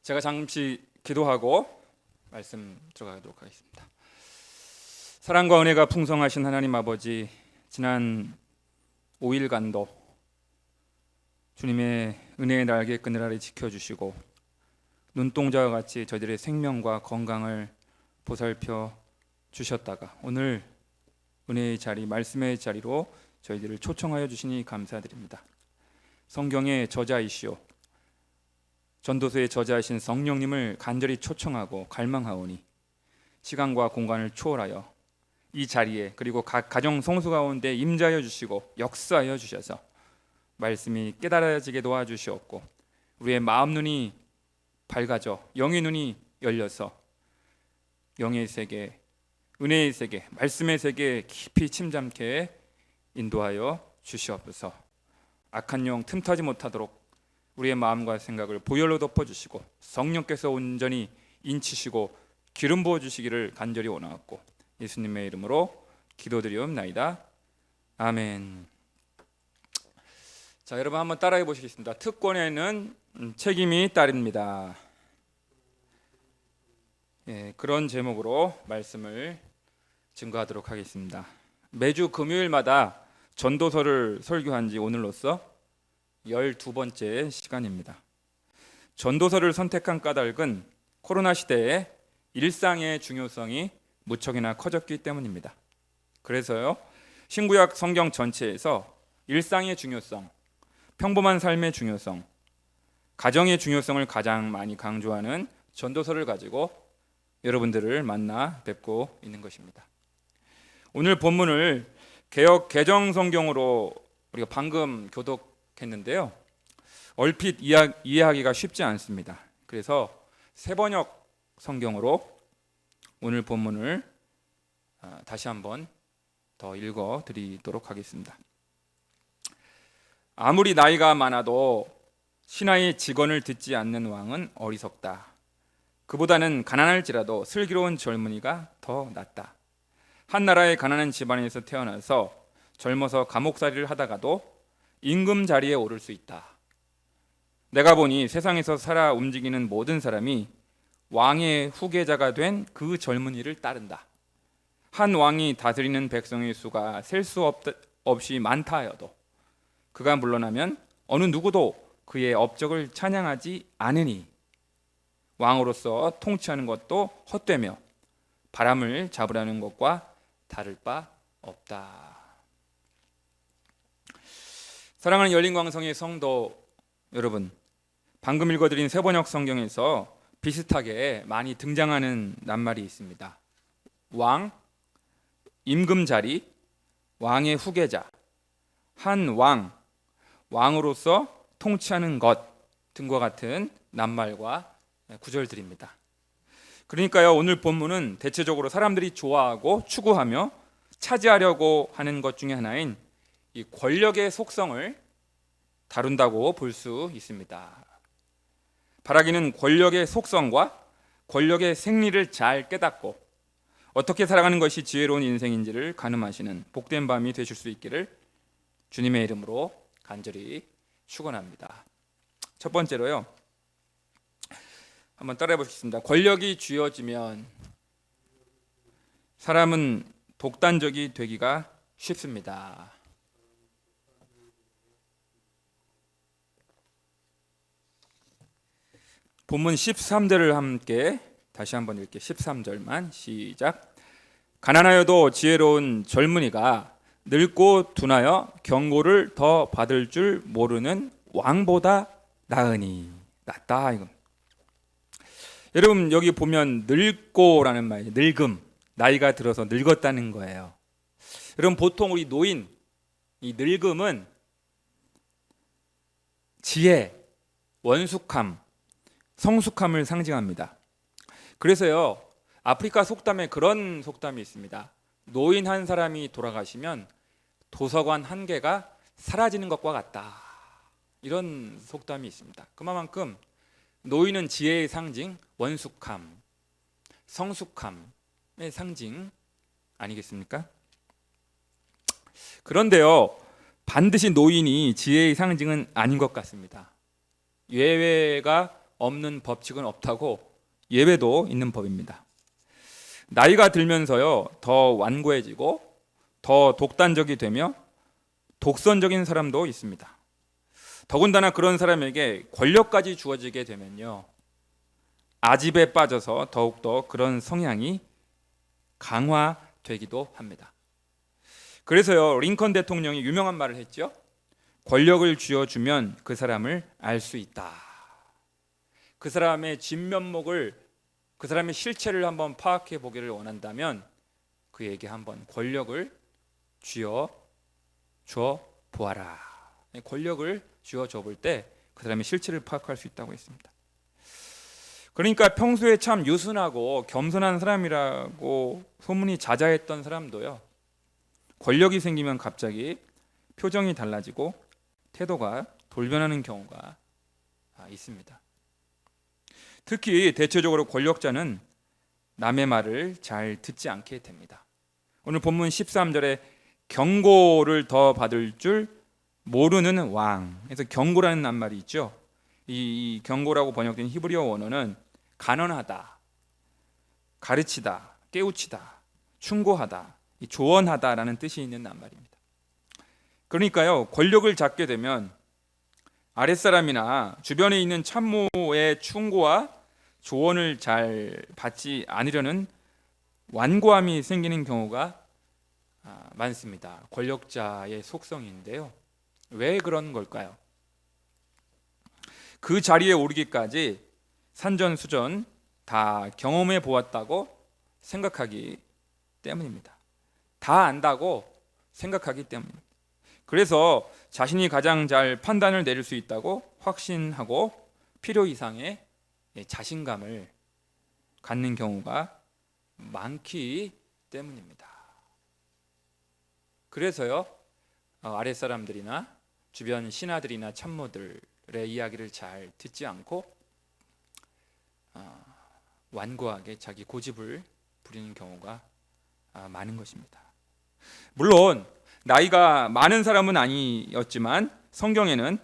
제가 잠시 기도하고 말씀 들어가도록 하겠습니다. 사랑과 은혜가 풍성하신 하나님 아버지, 지난 5일간도 주님의 은혜의 날개 그늘 아래 지켜주시고 눈동자와 같이 저희들의 생명과 건강을 보살펴 주셨다가 오늘 은혜의 자리, 말씀의 자리로 저희들을 초청하여 주시니 감사드립니다. 성경의 저자이시오 전도서의 저자이신 성령님을 간절히 초청하고 갈망하오니 시간과 공간을 초월하여 이 자리에 그리고 각 가정 성수 가운데 임재하여 주시고 역사하여 주셔서 말씀이 깨달아지게 도와주시옵고 우리의 마음 눈이 밝아져 영의 눈이 열려서 영의 세계, 은혜의 세계, 말씀의 세계에 깊이 침잠케 인도하여 주시옵소서. 악한 영 틈타지 못하도록 우리의 마음과 생각을 보혈로 덮어주시고 성령께서 온전히 인치시고 기름 부어주시기를 간절히 원하옵고 예수님의 이름으로 기도드리옵나이다. 아멘. 자, 여러분 한번 따라해 보시겠습니다. 특권에는 책임이 따릅니다. 그런 제목으로 말씀을 증거하도록 하겠습니다. 매주 금요일마다 전도서를 설교한 지 오늘로써 12번째 시간입니다. 전도서를 선택한 까닭은 코로나 시대에 일상의 중요성이 무척이나 커졌기 때문입니다. 그래서요, 신구약 성경 전체에서 일상의 중요성, 평범한 삶의 중요성, 가정의 중요성을 가장 많이 강조하는 전도서를 가지고 여러분들을 만나 뵙고 있는 것입니다. 오늘 본문을 개역 개정 성경으로 우리가 방금 교독했는데요, 얼핏 이해하기가 쉽지 않습니다. 그래서 새번역 성경으로 오늘 본문을 다시 한번 더 읽어드리도록 하겠습니다. 아무리 나이가 많아도 신하의 직언을 듣지 않는 왕은 어리석다. 그보다는 가난할지라도 슬기로운 젊은이가 더 낫다. 한 나라의 가난한 집안에서 태어나서 젊어서 감옥살이를 하다가도 임금 자리에 오를 수 있다. 내가 보니 세상에서 살아 움직이는 모든 사람이 왕의 후계자가 된 그 젊은이를 따른다. 한 왕이 다스리는 백성의 수가 셀 수 없이 많다 하여도 그가 물러나면 어느 누구도 그의 업적을 찬양하지 않으니 왕으로서 통치하는 것도 헛되며 바람을 잡으려는 것과 다를 바 없다. 사랑하는 열린광성의 성도 여러분, 방금 읽어드린 새번역 성경에서 비슷하게 많이 등장하는 낱말이 있습니다. 왕, 임금 자리, 왕의 후계자, 한 왕, 왕으로서 통치하는 것 등과 같은 낱말과 구절들입니다. 그러니까요, 오늘 본문은 대체적으로 사람들이 좋아하고 추구하며 차지하려고 하는 것 중에 하나인 이 권력의 속성을 다룬다고 볼 수 있습니다. 바라기는 권력의 속성과 권력의 생리를 잘 깨닫고 어떻게 살아가는 것이 지혜로운 인생인지를 가늠하시는 복된 밤이 되실 수 있기를 주님의 이름으로 간절히 축원합니다. 첫 번째로요, 한번 따라해 보시겠습니다. 권력이 쥐어지면 사람은 독단적이 되기가 쉽습니다. 본문 13절을 함께 다시 한번 읽게. 13절만 시작. 가난하여도 지혜로운 젊은이가 늙고 둔하여 경고를 더 받을 줄 모르는 왕보다 나으니. 낫다 이거. 여러분 여기 보면 늙고라는 말이 늙음, 나이가 들어서 늙었다는 거예요. 여러분 보통 우리 노인, 이 늙음은 지혜, 원숙함, 성숙함을 상징합니다. 그래서요, 아프리카 속담에 그런 속담이 있습니다. 노인 한 사람이 돌아가시면 도서관 한 개가 사라지는 것과 같다. 이런 속담이 있습니다. 그만큼 노인은 지혜의 상징, 원숙함, 성숙함의 상징 아니겠습니까? 그런데요, 반드시 노인이 지혜의 상징은 아닌 것 같습니다. 예외가 없는 법칙은 없다고 예외도 있는 법입니다. 나이가 들면서요, 더 완고해지고 더 독단적이 되며 독선적인 사람도 있습니다. 더군다나 그런 사람에게 권력까지 주어지게 되면요, 아집에 빠져서 더욱더 그런 성향이 강화되기도 합니다. 그래서요, 링컨 대통령이 유명한 말을 했죠. 권력을 쥐어주면 그 사람을 알 수 있다. 그 사람의 진면목을, 그 사람의 실체를 한번 파악해 보기를 원한다면 그에게 한번 권력을 쥐어줘 보아라. 권력을 쥐어줘 볼 때 그 사람의 실체를 파악할 수 있다고 했습니다. 그러니까 평소에 참 유순하고 겸손한 사람이라고 소문이 자자했던 사람도요, 권력이 생기면 갑자기 표정이 달라지고 태도가 돌변하는 경우가 있습니다. 특히 대체적으로 권력자는 남의 말을 잘 듣지 않게 됩니다. 오늘 본문 13절에 경고를 더 받을 줄 모르는 왕, 그래서 경고라는 낱말이 있죠. 이 경고라고 번역된 히브리어 원어는 간언하다, 가르치다, 깨우치다, 충고하다, 조언하다라는 뜻이 있는 낱말입니다. 그러니까요, 권력을 잡게 되면 아랫사람이나 주변에 있는 참모의 충고와 조언을 잘 받지 않으려는 완고함이 생기는 경우가 많습니다. 권력자의 속성인데요. 왜 그런 걸까요? 그 자리에 오르기까지 산전수전 다 경험해 보았다고 생각하기 때문입니다. 다 안다고 생각하기 때문입니다. 그래서 자신이 가장 잘 판단을 내릴 수 있다고 확신하고 필요 이상의 자신감을 갖는 경우가 많기 때문입니다. 그래서요, 아랫사람들이나 주변 신하들이나 참모들의 이야기를 잘 듣지 않고 완고하게 자기 고집을 부리는 경우가 많은 것입니다. 물론 나이가 많은 사람은 아니었지만 성경에는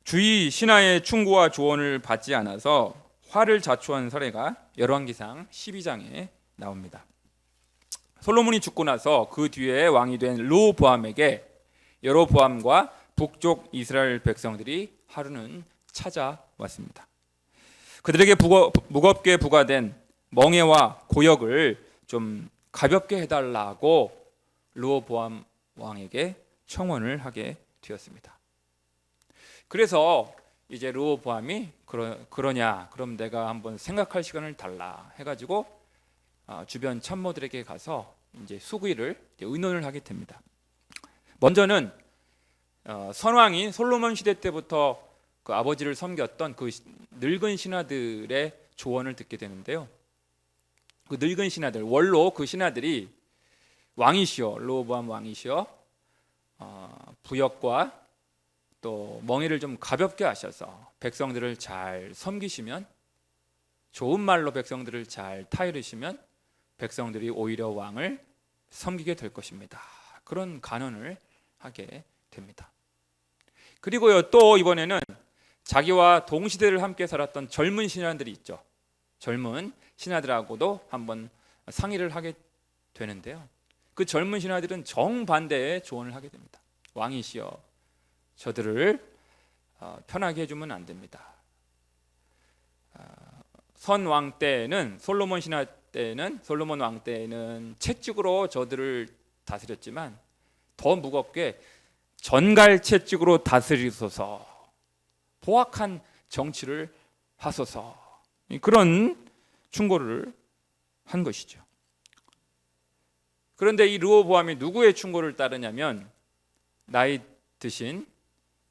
주위 신하의 충고와 조언을 받지 않아서 화를 자초한 사례가 열왕기상 12장에 나옵니다. 솔로몬이 죽고 나서 그 뒤에 왕이 된 르호보암에게 여로보암과 북쪽 이스라엘 백성들이 하루는 찾아왔습니다. 그들에게 무겁게 부과된 멍해와 고역을 좀 가볍게 해달라고 르호보암 왕에게 청원을 하게 되었습니다. 그래서 이제 르호보암이 그러냐, 그럼 내가 한번 생각할 시간을 달라 해가지고 주변 참모들에게 가서 이제 수구를 의논을 하게 됩니다. 먼저는 선왕인 솔로몬 시대 때부터 그 아버지를 섬겼던 그 늙은 신하들의 조언을 듣게 되는데요. 그 늙은 신하들, 원로 그 신하들이 왕이시여, 르호보암 왕이시여, 부역과 또 멍에를 좀 가볍게 하셔서 백성들을 잘 섬기시면, 좋은 말로 백성들을 잘 타이르시면 백성들이 오히려 왕을 섬기게 될 것입니다. 그런 간언을 하게 됩니다. 그리고요, 또 이번에는 자기와 동시대를 함께 살았던 젊은 신하들이 있죠. 젊은 신하들하고도 한번 상의를 하게 되는데요. 그 젊은 신하들은 정반대의 조언을 하게 됩니다. 왕이시여, 저들을 편하게 해주면 안 됩니다. 선왕 때는, 솔로몬 신하 때는, 솔로몬 왕 때는 채찍으로 저들을 다스렸지만 더 무겁게 전갈 채찍으로 다스리소서, 포악한 정치를 하소서, 그런 충고를 한 것이죠. 그런데 이 르호보암이 누구의 충고를 따르냐면 나이 드신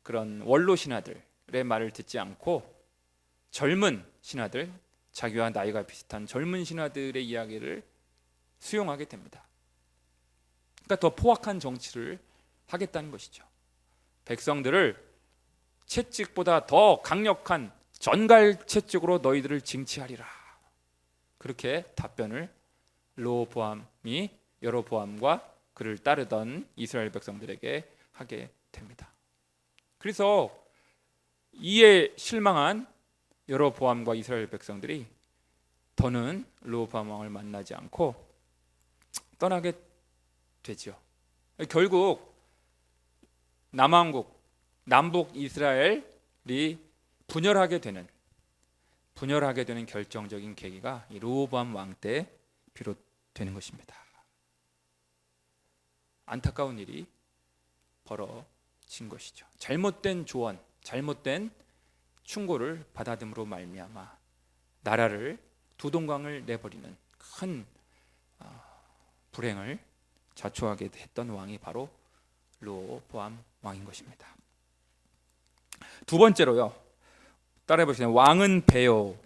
그런 원로 신하들의 말을 듣지 않고 젊은 신하들, 자기와 나이가 비슷한 젊은 신하들의 이야기를 수용하게 됩니다. 그러니까 더 포악한 정치를 하겠다는 것이죠. 백성들을 채찍보다 더 강력한 전갈 채찍으로 너희들을 징치하리라. 그렇게 답변을 르호보암이 여로보암과 그를 따르던 이스라엘 백성들에게 하게 됩니다. 그래서 이에 실망한 여로보암과 이스라엘 백성들이 더는 르호보암 왕을 만나지 않고 떠나게 되죠. 결국 남왕국, 남북 이스라엘이 분열하게 되는 결정적인 계기가 이 르호보암 왕 때 비롯되는 것입니다. 안타까운 일이 벌어진 것이죠. 잘못된 조언, 잘못된 충고를 받아들임으로 말미암아 나라를 두 동강을 내버리는 큰 불행을 자초하게 했던 왕이 바로 르호보암 왕인 것입니다. 두 번째로요, 따라해 보시면 왕은 배요,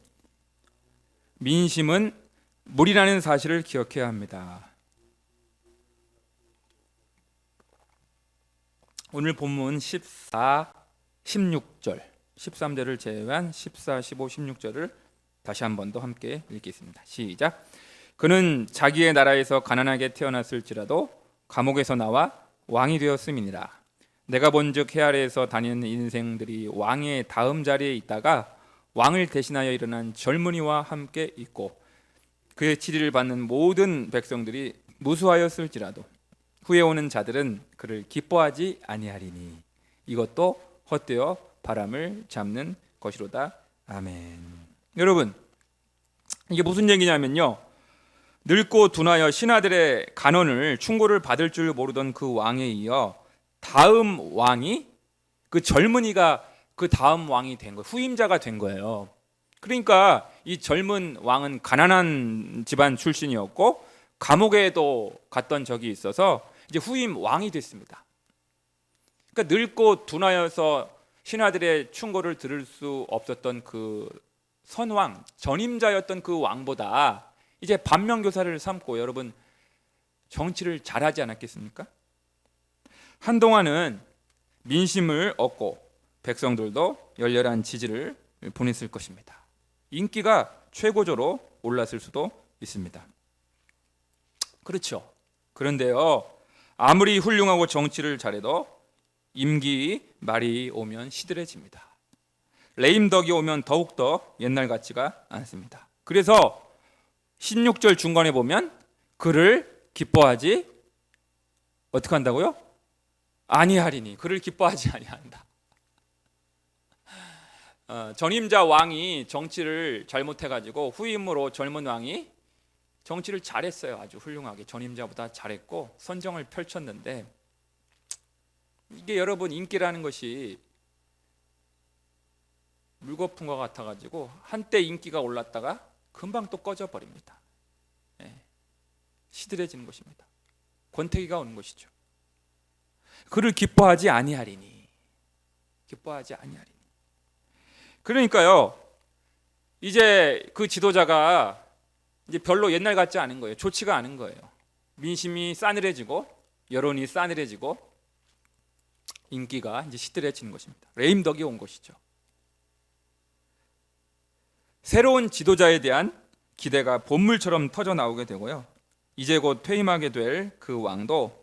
민심은 물이라는 사실을 기억해야 합니다. 오늘 본문 14, 16절, 13절을 제외한 14, 15, 16절을 다시 한 번 더 함께 읽겠습니다. 시작. 그는 자기의 나라에서 가난하게 태어났을지라도 감옥에서 나와 왕이 되었음이니라. 내가 본즉 해 아래에서 다니는 인생들이 왕의 다음 자리에 있다가 왕을 대신하여 일어난 젊은이와 함께 있고 그의 치리를 받는 모든 백성들이 무수하였을지라도 후에 오는 자들은 그를 기뻐하지 아니하리니 이것도 헛되어 바람을 잡는 것이로다. 아멘. 여러분, 이게 무슨 얘기냐면요, 늙고 둔하여 신하들의 간언을 충고를 받을 줄 모르던 그 왕에 이어 다음 왕이, 그 젊은이가 그 다음 왕이 된 거예요. 후임자가 된 거예요. 그러니까 이 젊은 왕은 가난한 집안 출신이었고 감옥에도 갔던 적이 있어서 이제 후임 왕이 됐습니다. 그러니까 늙고 둔하여서 신하들의 충고를 들을 수 없었던 그 선왕, 전임자였던 그 왕보다 이제 반면교사를 삼고 여러분 정치를 잘하지 않았겠습니까? 한동안은 민심을 얻고 백성들도 열렬한 지지를 보냈을 것입니다. 인기가 최고조로 올랐을 수도 있습니다. 그렇죠. 그런데요, 아무리 훌륭하고 정치를 잘해도 임기 말이 오면 시들해집니다. 레임덕이 오면 더욱더 옛날 같지가 않습니다. 그래서 16절 중간에 보면 그를 기뻐하지 어떻게 한다고요? 아니하리니, 그를 기뻐하지 아니한다. 전임자 왕이 정치를 잘못해가지고 후임으로 젊은 왕이 정치를 잘했어요. 아주 훌륭하게 전임자보다 잘했고 선정을 펼쳤는데, 이게 여러분 인기라는 것이 물거품과 같아가지고 한때 인기가 올랐다가 금방 또 꺼져버립니다. 시들해지는 것입니다. 권태기가 오는 것이죠. 그를 기뻐하지 아니하리니, 기뻐하지 아니하리니. 그러니까요, 이제 그 지도자가 이제 별로 옛날 같지 않은 거예요. 좋지가 않은 거예요. 민심이 싸늘해지고 여론이 싸늘해지고 인기가 이제 시들해지는 것입니다. 레임덕이 온 것이죠. 새로운 지도자에 대한 기대가 본물처럼 터져 나오게 되고요, 이제 곧 퇴임하게 될 그 왕도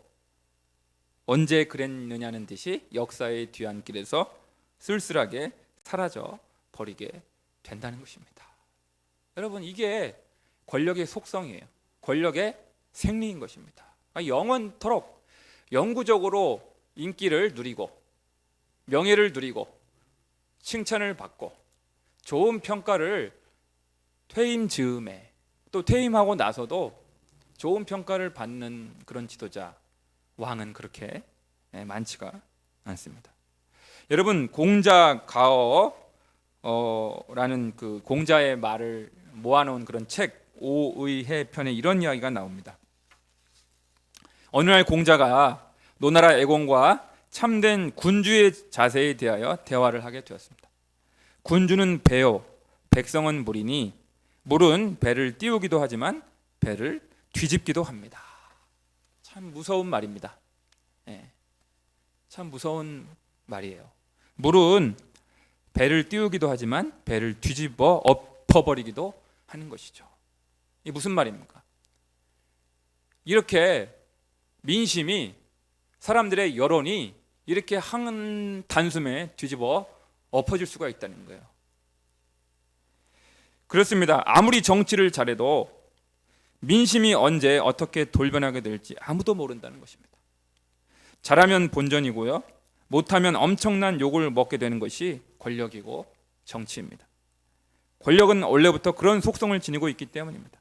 언제 그랬느냐는 듯이 역사의 뒤안길에서 쓸쓸하게 사라져 버리게 된다는 것입니다. 여러분, 이게 권력의 속성이에요. 권력의 생리인 것입니다. 영원토록 영구적으로 인기를 누리고 명예를 누리고 칭찬을 받고 좋은 평가를 퇴임 즈음에 또 퇴임하고 나서도 좋은 평가를 받는 그런 지도자, 왕은 그렇게 많지가 않습니다. 여러분, 공자 가어라는 그 공자의 말을 모아놓은 그런 책 오의해 편에 이런 이야기가 나옵니다. 어느 날 공자가 노나라 애공과 참된 군주의 자세에 대하여 대화를 하게 되었습니다. 군주는 배요, 백성은 물이니 물은 배를 띄우기도 하지만 배를 뒤집기도 합니다. 참 무서운 말입니다. 참 무서운 말이에요. 물은 배를 띄우기도 하지만 배를 뒤집어 엎어버리기도 하는 것이죠. 이게 무슨 말입니까? 이렇게 민심이, 사람들의 여론이 이렇게 한 단숨에 뒤집어 엎어질 수가 있다는 거예요. 그렇습니다. 아무리 정치를 잘해도 민심이 언제 어떻게 돌변하게 될지 아무도 모른다는 것입니다. 잘하면 본전이고요, 못하면 엄청난 욕을 먹게 되는 것이 권력이고 정치입니다. 권력은 원래부터 그런 속성을 지니고 있기 때문입니다.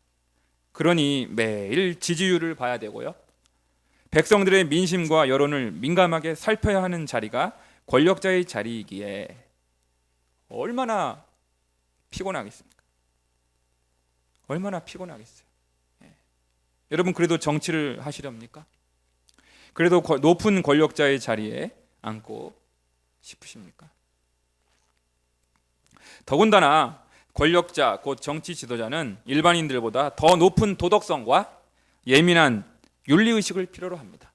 그러니 매일 지지율을 봐야 되고요, 백성들의 민심과 여론을 민감하게 살펴야 하는 자리가 권력자의 자리이기에 얼마나 피곤하겠습니까? 얼마나 피곤하겠어요. 여러분, 그래도 정치를 하시렵니까? 그래도 높은 권력자의 자리에 앉고 싶으십니까? 더군다나 권력자, 곧 정치 지도자는 일반인들보다 더 높은 도덕성과 예민한 윤리의식을 필요로 합니다.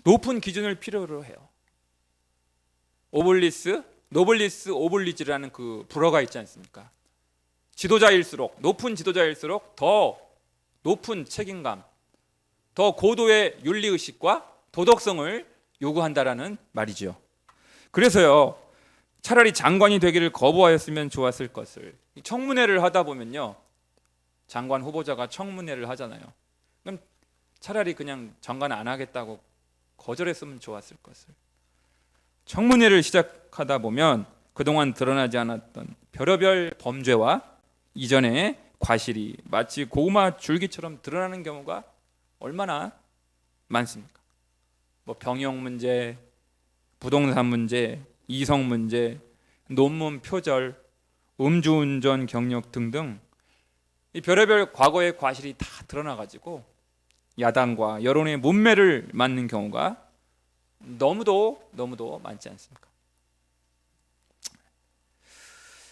높은 기준을 필요로 해요. 노블리스 오블리지라는 그 불어가 있지 않습니까? 높은 지도자일수록 더 높은 책임감, 더 고도의 윤리의식과 도덕성을 요구한다라는 말이죠. 그래서요, 차라리 장관이 되기를 거부하였으면 좋았을 것을. 청문회를 하다 보면요, 장관 후보자가 청문회를 하잖아요. 그럼 차라리 그냥 장관 안 하겠다고 거절했으면 좋았을 것을. 청문회를 시작하다 보면 그동안 드러나지 않았던 별의별 범죄와 이전의 과실이 마치 고구마 줄기처럼 드러나는 경우가 얼마나 많습니까? 뭐 병역 문제, 부동산 문제, 이성 문제, 논문 표절, 음주운전 경력 등등 이 별의별 과거의 과실이 다 드러나가지고 야당과 여론의 문매를 맞는 경우가 너무도 많지 않습니까?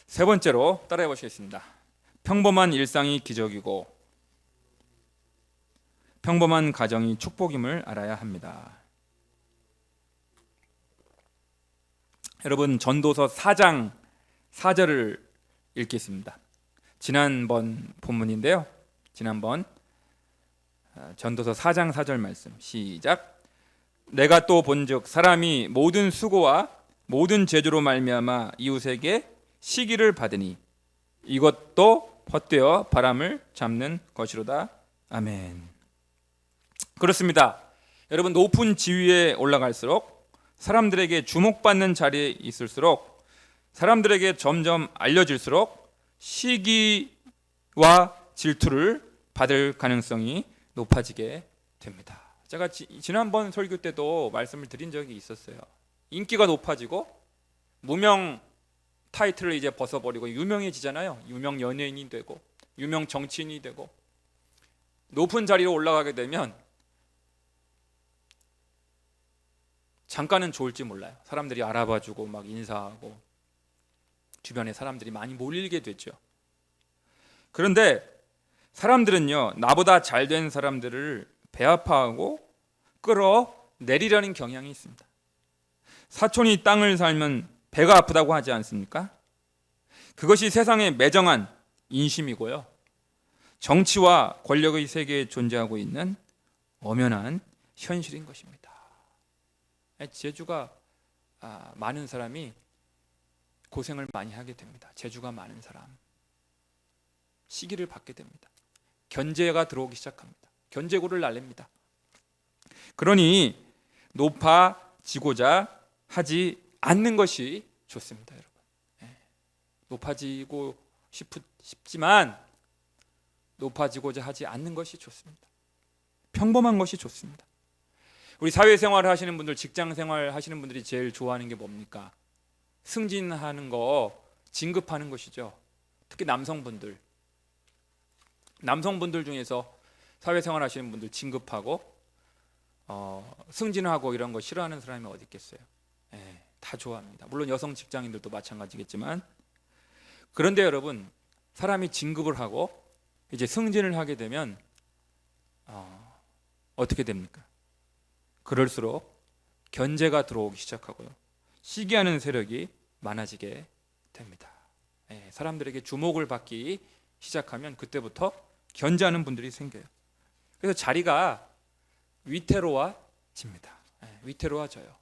세 번째로 따라해 보시겠습니다. 평범한 일상이 기적이고 평범한 가정이 축복임을 알아야 합니다. 여러분, 전도서 4장 4절을 읽겠습니다. 지난번 본문인데요, 지난번 전도서 4장 4절 말씀 시작. 내가 또 본즉 사람이 모든 수고와 모든 제조로 말미암아 이웃에게 시기를 받으니 이것도 헛되어 바람을 잡는 것이로다. 아멘. 그렇습니다. 여러분, 높은 지위에 올라갈수록, 사람들에게 주목받는 자리에 있을수록, 사람들에게 점점 알려질수록 시기와 질투를 받을 가능성이 높아지게 됩니다. 제가 지난번 설교 때도 말씀을 드린 적이 있었어요. 인기가 높아지고 무명 타이틀을 이제 벗어버리고 유명해지잖아요. 유명 연예인이 되고 유명 정치인이 되고 높은 자리로 올라가게 되면 잠깐은 좋을지 몰라요. 사람들이 알아봐주고 막 인사하고 주변에 사람들이 많이 몰리게 되죠. 그런데 사람들은요, 나보다 잘된 사람들을 배아파하고 끌어내리려는 경향이 있습니다. 사촌이 땅을 살면 배가 아프다고 하지 않습니까? 그것이 세상에 매정한 인심이고요, 정치와 권력의 세계에 존재하고 있는 엄연한 현실인 것입니다. 재주가 많은 사람이 고생을 많이 하게 됩니다. 재주가 많은 사람 시기를 받게 됩니다. 견제가 들어오기 시작합니다. 견제고를 날립니다. 그러니 높아지고자 하지 않는 것이 좋습니다, 여러분. 높아지고 싶지만 높아지고자 하지 않는 것이 좋습니다. 평범한 것이 좋습니다. 우리 사회생활을 하시는 분들, 직장생활 하시는 분들이 제일 좋아하는 게 뭡니까? 승진하는 거, 진급하는 것이죠. 특히 남성분들 중에서 사회생활 하시는 분들 진급하고 승진하고 이런 거 싫어하는 사람이 어디 있겠어요? 다 좋아합니다. 물론 여성 직장인들도 마찬가지겠지만, 그런데 여러분, 사람이 진급을 하고 이제 승진을 하게 되면 어떻게 됩니까? 그럴수록 견제가 들어오기 시작하고요, 시기하는 세력이 많아지게 됩니다. 사람들에게 주목을 받기 시작하면 그때부터 견제하는 분들이 생겨요. 그래서 자리가 위태로워집니다. 위태로워져요.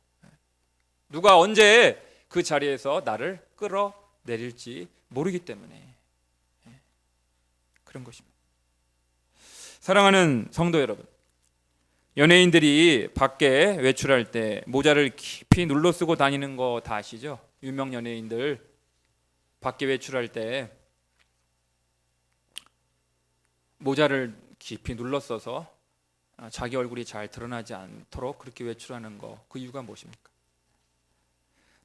누가 언제 그 자리에서 나를 끌어내릴지 모르기 때문에 그런 것입니다. 사랑하는 성도 여러분, 연예인들이 밖에 외출할 때 모자를 깊이 눌러 쓰고 다니는 거 다 아시죠? 유명 연예인들 밖에 외출할 때 모자를 깊이 눌러 써서 자기 얼굴이 잘 드러나지 않도록 그렇게 외출하는 거, 그 이유가 무엇입니까?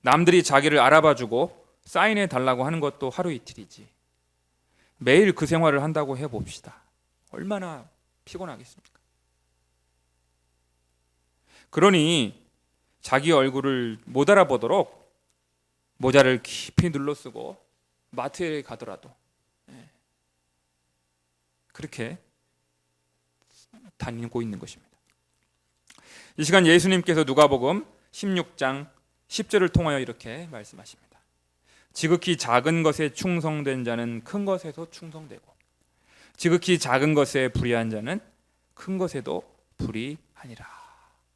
남들이 자기를 알아봐주고 사인해 달라고 하는 것도 하루 이틀이지, 매일 그 생활을 한다고 해봅시다. 얼마나 피곤하겠습니까? 그러니 자기 얼굴을 못 알아보도록 모자를 깊이 눌러 쓰고 마트에 가더라도 그렇게 다니고 있는 것입니다. 이 시간 예수님께서 누가복음 16장 10절을 통하여 이렇게 말씀하십니다. 지극히 작은 것에 충성된 자는 큰 것에도 충성되고, 지극히 작은 것에 불의한 자는 큰 것에도 불의하니라.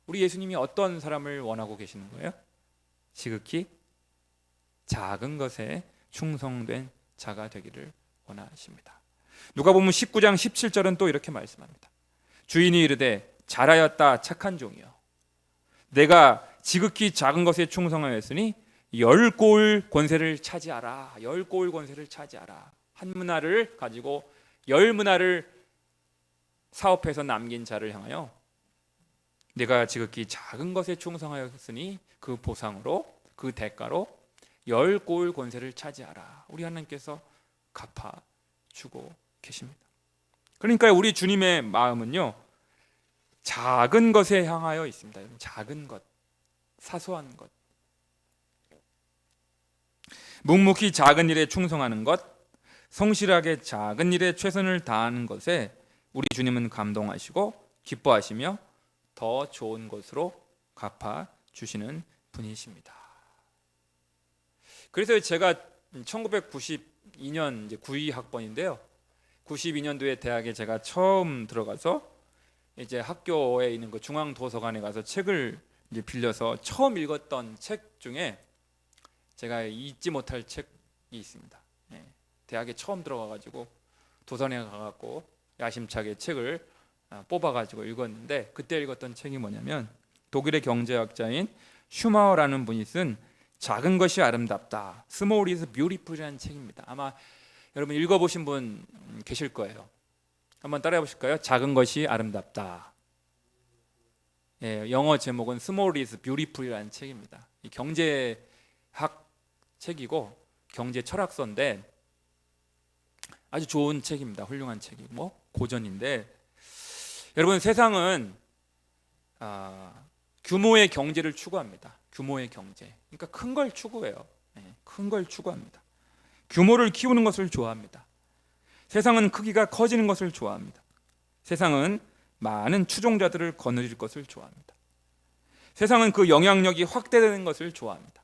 우리 예수님이 어떤 사람을 원하고 계시는 거예요? 지극히 작은 것에 충성된 자가 되기를 원하십니다. 누가복음 19장 17절은 또 이렇게 말씀합니다. 주인이 이르되 잘하였다 착한 종이여, 내가 지극히 작은 것에 충성하였으니 10고을 권세를 차지하라. 10고을 권세를 차지하라. 한 문화를 가지고 10문화를 사업해서 남긴 자를 향하여 내가 지극히 작은 것에 충성하였으니 그 보상으로, 그 대가로 10고을 권세를 차지하라. 우리 하나님께서 갚아주고 계십니다. 그러니까 우리 주님의 마음은요, 작은 것에 향하여 있습니다. 작은 것, 사소한 것, 묵묵히 작은 일에 충성하는 것, 성실하게 작은 일에 최선을 다하는 것에 우리 주님은 감동하시고 기뻐하시며 더 좋은 것으로 갚아주시는 분이십니다. 그래서 제가 1992년 92학번인데요. 92년도에 대학에 제가 처음 들어가서 이제 학교에 있는 그 중앙도서관에 가서 책을 이제 빌려서 처음 읽었던 책 중에 제가 잊지 못할 책이 있습니다. 대학에 처음 들어가가지고 도서관에 가갖고 야심차게 책을 뽑아가지고 읽었는데, 그때 읽었던 책이 뭐냐면 독일의 경제학자인 슈마어라는 분이 쓴 작은 것이 아름답다, Small is Beautiful이라는 책입니다. 아마 여러분 읽어보신 분 계실 거예요. 한번 따라해 보실까요? 작은 것이 아름답다. 영어 제목은 Small is Beautiful이라는 책입니다. 이 경제학 책이고 경제 철학서인데 아주 좋은 책입니다. 훌륭한 책이고 고전인데, 여러분 세상은 규모의 경제를 추구합니다. 규모의 경제. 그러니까 큰 걸 추구해요. 큰 걸 추구합니다. 규모를 키우는 것을 좋아합니다. 세상은 크기가 커지는 것을 좋아합니다. 세상은 많은 추종자들을 거느릴 것을 좋아합니다. 세상은 그 영향력이 확대되는 것을 좋아합니다.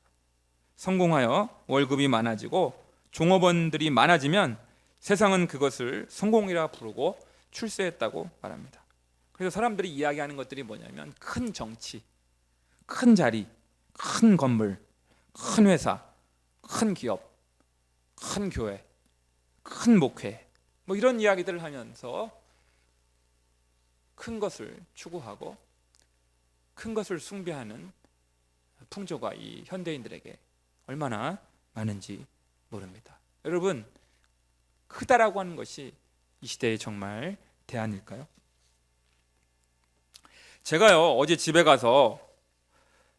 성공하여 월급이 많아지고 종업원들이 많아지면 세상은 그것을 성공이라 부르고 출세했다고 말합니다. 그래서 사람들이 이야기하는 것들이 뭐냐면 큰 정치, 큰 자리, 큰 건물, 큰 회사, 큰 기업, 큰 교회, 큰 목회, 뭐 이런 이야기들을 하면서 큰 것을 추구하고 큰 것을 숭배하는 풍조가 이 현대인들에게 얼마나 많은지 모릅니다. 여러분, 크다라고 하는 것이 이 시대에 정말 대안일까요? 제가요 어제 집에 가서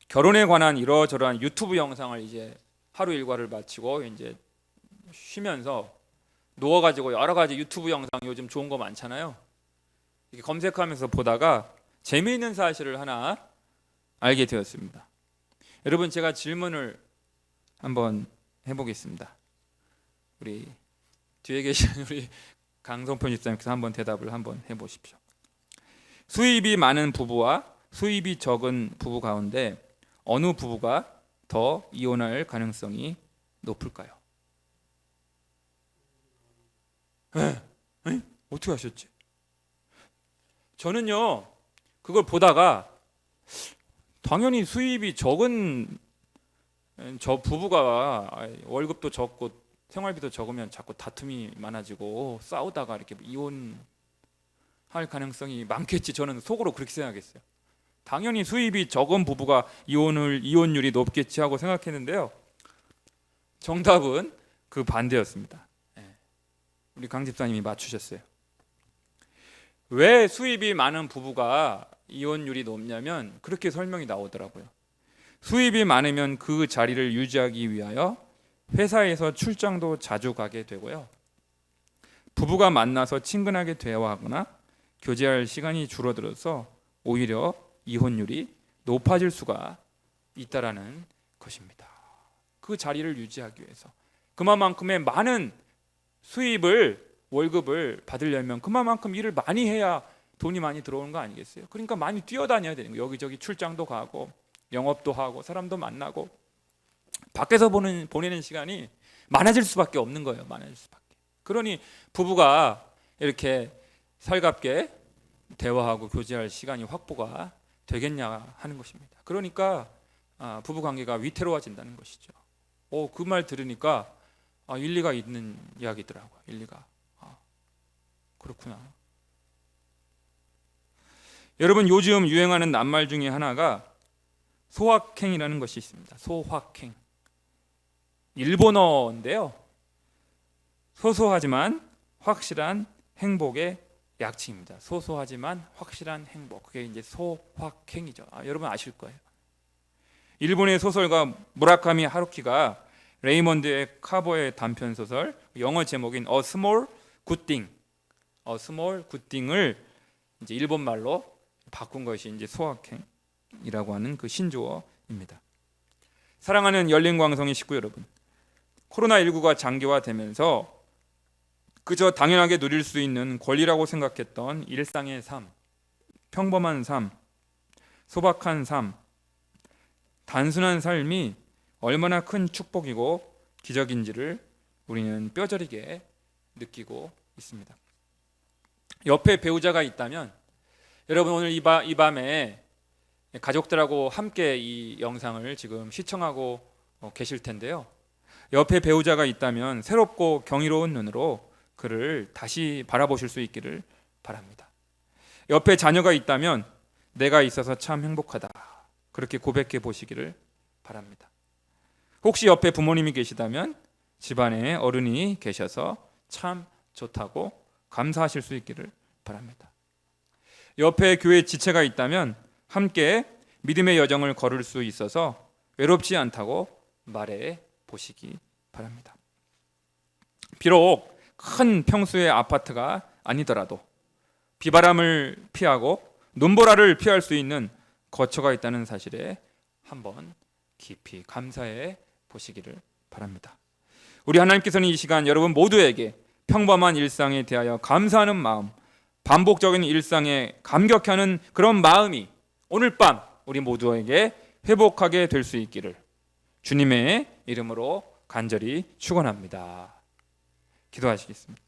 결혼에 관한 이러저러한 유튜브 영상을 이제 하루 일과를 마치고 이제 쉬면서 누워가지고 여러 가지 유튜브 영상 요즘 좋은 거 많잖아요. 이렇게 검색하면서 보다가 재미있는 사실을 하나 알게 되었습니다. 여러분, 제가 질문을 한번 해보겠습니다. 우리 뒤에 계신 우리 강성 편집장님께서 한번 대답을 한번 해보십시오. 수입이 많은 부부와 수입이 적은 부부 가운데 어느 부부가 더 이혼할 가능성이 높을까요? 어떻게 하셨지? 저는요 그걸 보다가 당연히 수입이 적은 저 부부가 월급도 적고 생활비도 적으면 자꾸 다툼이 많아지고 싸우다가 이렇게 이혼할 가능성이 많겠지. 저는 속으로 그렇게 생각했어요. 당연히 수입이 적은 부부가 이혼율이 높겠지 하고 생각했는데요. 정답은 그 반대였습니다. 우리 강 집사님이 맞추셨어요. 왜 수입이 많은 부부가 이혼율이 높냐면 그렇게 설명이 나오더라고요. 수입이 많으면 그 자리를 유지하기 위하여 회사에서 출장도 자주 가게 되고요. 부부가 만나서 친근하게 대화하거나 교제할 시간이 줄어들어서 오히려 이혼율이 높아질 수가 있다라는 것입니다. 그 자리를 유지하기 위해서 그만큼의 많은 월급을 받으려면 그만큼 일을 많이 해야 돈이 많이 들어오는 거 아니겠어요? 그러니까 많이 뛰어다녀야 되는 거예요. 여기저기 출장도 가고 영업도 하고 사람도 만나고 밖에서 보내는 시간이 많아질 수밖에 없는 거예요. 많아질 수밖에. 그러니 부부가 이렇게 살갑게 대화하고 교제할 시간이 확보가 되겠냐 하는 것입니다. 그러니까 부부 관계가 위태로워진다는 것이죠. 그 말 들으니까 일리가 있는 이야기더라고요. 일리가. 그렇구나. 여러분, 요즘 유행하는 낱말 중에 하나가 소확행이라는 것이 있습니다. 소확행. 일본어인데요. 소소하지만 확실한 행복의 약칭입니다. 소소하지만 확실한 행복. 그게 이제 소확행이죠. 여러분 아실 거예요. 일본의 소설가 무라카미 하루키가 레이먼드 카버의 단편 소설 영어 제목인 A Small Good Thing, A Small Good Thing을 이제 일본 말로 바꾼 것이 이제 소확행이라고 하는 그 신조어입니다. 사랑하는 열린광성의 식구 여러분, 코로나19가 장기화되면서 그저 당연하게 누릴 수 있는 권리라고 생각했던 일상의 삶, 평범한 삶, 소박한 삶, 단순한 삶이 얼마나 큰 축복이고 기적인지를 우리는 뼈저리게 느끼고 있습니다. 옆에 배우자가 있다면 여러분 오늘 이 밤에 가족들하고 함께 이 영상을 지금 시청하고 계실 텐데요. 옆에 배우자가 있다면 새롭고 경이로운 눈으로 그를 다시 바라보실 수 있기를 바랍니다. 옆에 자녀가 있다면 내가 있어서 참 행복하다, 그렇게 고백해 보시기를 바랍니다. 혹시 옆에 부모님이 계시다면 집안에 어른이 계셔서 참 좋다고 감사하실 수 있기를 바랍니다. 옆에 교회 지체가 있다면 함께 믿음의 여정을 걸을 수 있어서 외롭지 않다고 말해 보시기 바랍니다. 비록 큰 평수의 아파트가 아니더라도 비바람을 피하고 눈보라를 피할 수 있는 거처가 있다는 사실에 한번 깊이 감사해 보시기를 바랍니다. 우리 하나님께서는 이 시간 여러분 모두에게 평범한 일상에 대하여 감사하는 마음, 반복적인 일상에 감격하는 그런 마음이 오늘 밤 우리 모두에게 회복하게 될 수 있기를 주님의 이름으로 간절히 축원합니다. 기도하시겠습니다.